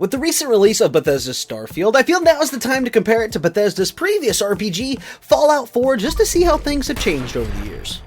With the recent release of Bethesda's Starfield, I feel now is the time to compare it to Bethesda's previous RPG, Fallout 4, just to see how things have changed over the years.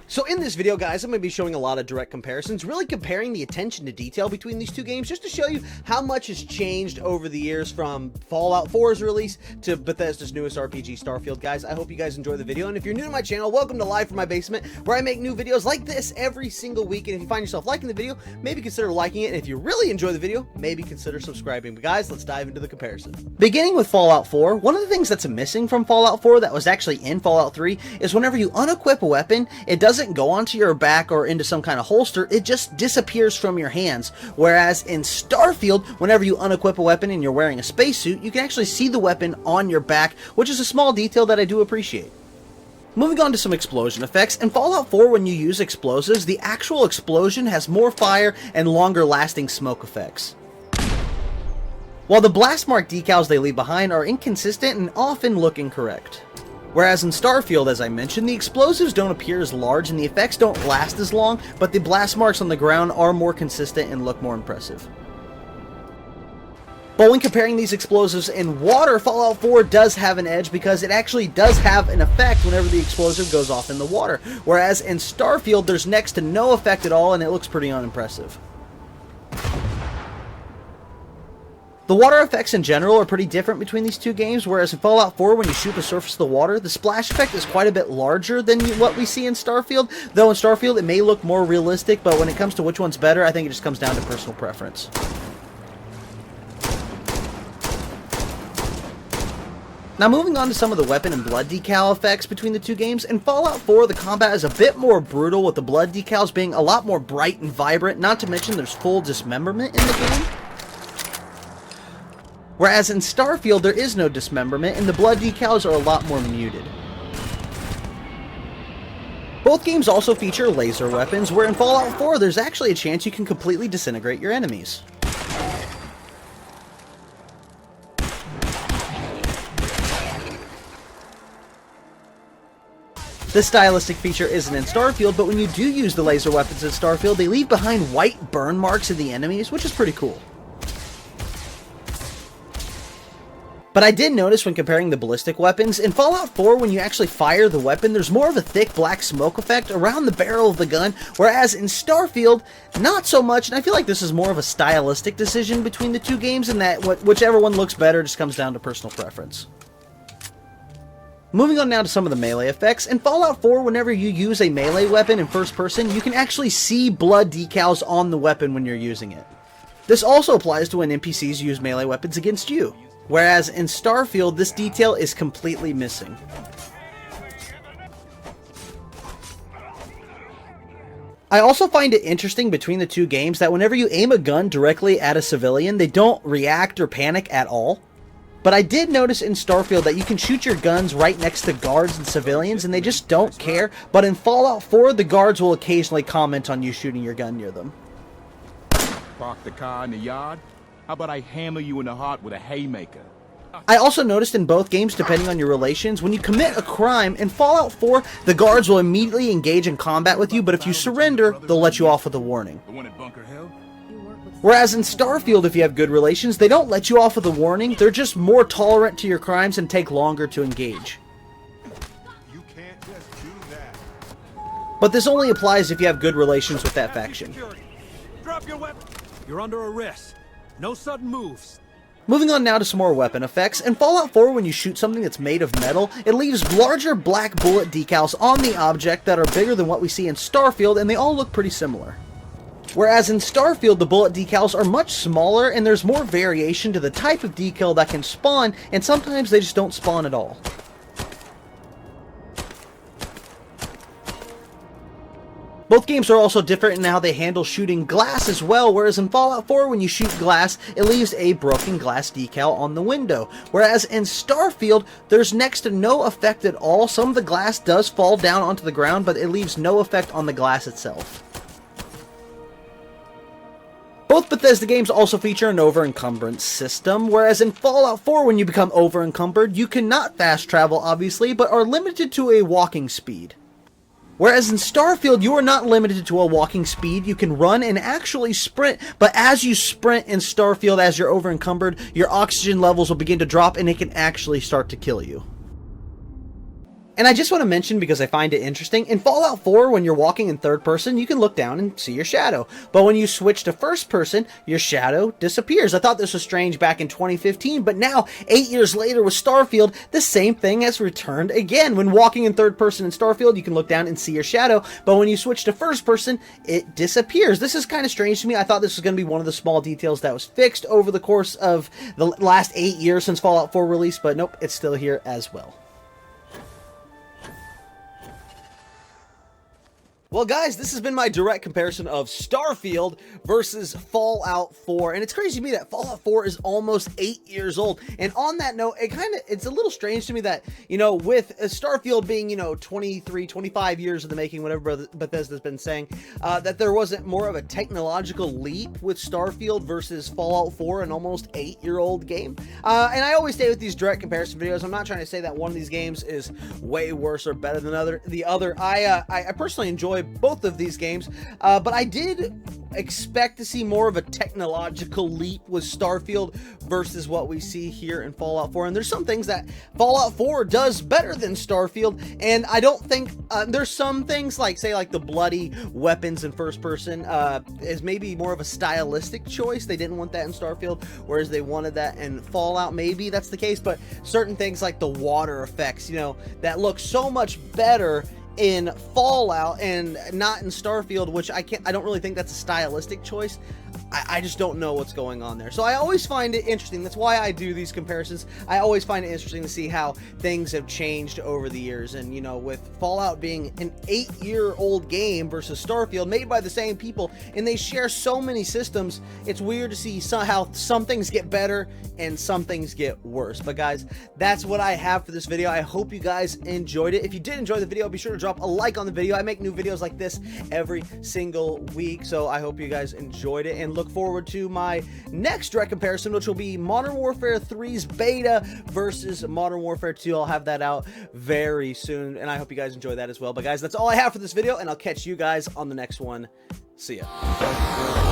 So in this video, guys, I'm going to be showing a lot of direct comparisons, really comparing the attention to detail between these two games, just to show you how much has changed over the years from Fallout 4's release to Bethesda's newest RPG, Starfield. Guys, I hope you guys enjoy the video, and if you're new to my channel, welcome to Live from My Basement, where I make new videos like this every single week, and if you find yourself liking the video, maybe consider liking it, and if you really enjoy the video, maybe consider subscribing. But guys, let's dive into the comparison. Beginning with Fallout 4, one of the things that's missing from Fallout 4 that was actually in Fallout 3 is whenever you unequip a weapon, it doesn't go onto your back or into some kind of holster, it just disappears from your hands. Whereas in Starfield, whenever you unequip a weapon and you're wearing a spacesuit, you can actually see the weapon on your back, which is a small detail that I do appreciate. Moving on to some explosion effects, in Fallout 4 when you use explosives, the actual explosion has more fire and longer lasting smoke effects. While the blast mark decals they leave behind are inconsistent and often look incorrect. Whereas in Starfield, as I mentioned, the explosives don't appear as large and the effects don't last as long, but the blast marks on the ground are more consistent and look more impressive. But when comparing these explosives in water, Fallout 4 does have an edge because it actually does have an effect whenever the explosive goes off in the water. Whereas in Starfield, there's next to no effect at all and it looks pretty unimpressive. The water effects in general are pretty different between these two games, whereas in Fallout 4, when you shoot the surface of the water, the splash effect is quite a bit larger than what we see in Starfield, though in Starfield it may look more realistic, but when it comes to which one's better, I think it just comes down to personal preference. Now moving on to some of the weapon and blood decal effects between the two games, in Fallout 4 the combat is a bit more brutal, with the blood decals being a lot more bright and vibrant, not to mention there's full dismemberment in the game. Whereas in Starfield, there is no dismemberment, and the blood decals are a lot more muted. Both games also feature laser weapons, where in Fallout 4, there's actually a chance you can completely disintegrate your enemies. This stylistic feature isn't in Starfield, but when you do use the laser weapons in Starfield, they leave behind white burn marks of the enemies, which is pretty cool. But I did notice when comparing the ballistic weapons, in Fallout 4 when you actually fire the weapon, there's more of a thick black smoke effect around the barrel of the gun, whereas in Starfield, not so much, and I feel like this is more of a stylistic decision between the two games, and that whichever one looks better just comes down to personal preference. Moving on now to some of the melee effects, in Fallout 4 whenever you use a melee weapon in first person, you can actually see blood decals on the weapon when you're using it. This also applies to when NPCs use melee weapons against you. Whereas in Starfield, this detail is completely missing. I also find it interesting between the two games that whenever you aim a gun directly at a civilian, they don't react or panic at all. But I did notice in Starfield that you can shoot your guns right next to guards and civilians and they just don't care, but in Fallout 4, the guards will occasionally comment on you shooting your gun near them. Park the car in the yard? How about I hammer you in the heart with a haymaker? I also noticed in both games, depending on your relations, when you commit a crime, in Fallout 4, the guards will immediately engage in combat with you, but if you surrender, they'll let you off with a warning. The one at Bunker Hill? Whereas in Starfield, if you have good relations, they don't let you off with a warning, they're just more tolerant to your crimes and take longer to engage. You can't just do that. But this only applies if you have good relations with that faction. Drop your weapon. You're under arrest. No sudden moves. Moving on now to some more weapon effects. In Fallout 4, when you shoot something that's made of metal, it leaves larger black bullet decals on the object that are bigger than what we see in Starfield, and they all look pretty similar. Whereas in Starfield, the bullet decals are much smaller, and there's more variation to the type of decal that can spawn, and sometimes they just don't spawn at all. Both games are also different in how they handle shooting glass as well, whereas in Fallout 4 when you shoot glass, it leaves a broken glass decal on the window. Whereas in Starfield, there's next to no effect at all. Some of the glass does fall down onto the ground, but it leaves no effect on the glass itself. Both Bethesda games also feature an over-encumbrance system, whereas in Fallout 4 when you become over-encumbered, you cannot fast travel obviously, but are limited to a walking speed. Whereas in Starfield, you are not limited to a walking speed. You can run and actually sprint, but as you sprint in Starfield, as you're over encumbered, your oxygen levels will begin to drop and it can actually start to kill you. And I just want to mention, because I find it interesting, in Fallout 4, when you're walking in third person, you can look down and see your shadow. But when you switch to first person, your shadow disappears. I thought this was strange back in 2015, but now, 8 years later with Starfield, the same thing has returned again. When walking in third person in Starfield, you can look down and see your shadow, but when you switch to first person, it disappears. This is kind of strange to me. I thought this was going to be one of the small details that was fixed over the course of the last 8 years since Fallout 4 released, but nope, it's still here as well. Well, guys, this has been my direct comparison of Starfield versus Fallout 4, and it's crazy to me that Fallout 4 is almost 8 years old. And on that note, it's a little strange to me that, you know, with Starfield being, you know, 23, 25 years in the making, whatever Bethesda's been saying, that there wasn't more of a technological leap with Starfield versus Fallout 4, an almost 8-year-old game. And I always say with these direct comparison videos, I'm not trying to say that one of these games is way worse or better than the other. I personally enjoy both of these games, but I did expect to see more of a technological leap with Starfield versus what we see here in Fallout 4. And there's some things that Fallout 4 does better than Starfield, and I don't think there's some things like, say, like the bloody weapons in first person is maybe more of a stylistic choice. They didn't want that in Starfield, whereas they wanted that in Fallout. Maybe that's the case, but certain things like the water effects, you know, that look so much better in Fallout and not in Starfield, which I don't really think that's a stylistic choice. I just don't know what's going on there. So I always find it interesting. That's why I do these comparisons. I always find it interesting to see how things have changed over the years. And, you know, with Fallout being an 8-year-old game versus Starfield, made by the same people, and they share so many systems, it's weird to see how some things get better and some things get worse. But guys, that's what I have for this video. I hope you guys enjoyed it. If you did enjoy the video, be sure to drop a like on the video. I make new videos like this every single week, so I hope you guys enjoyed it, and look forward to my next direct comparison, which will be Modern Warfare 3's beta versus Modern Warfare 2. I'll have that out very soon, and I hope you guys enjoy that as well. But guys, that's all I have for this video, and I'll catch you guys on the next one. See ya.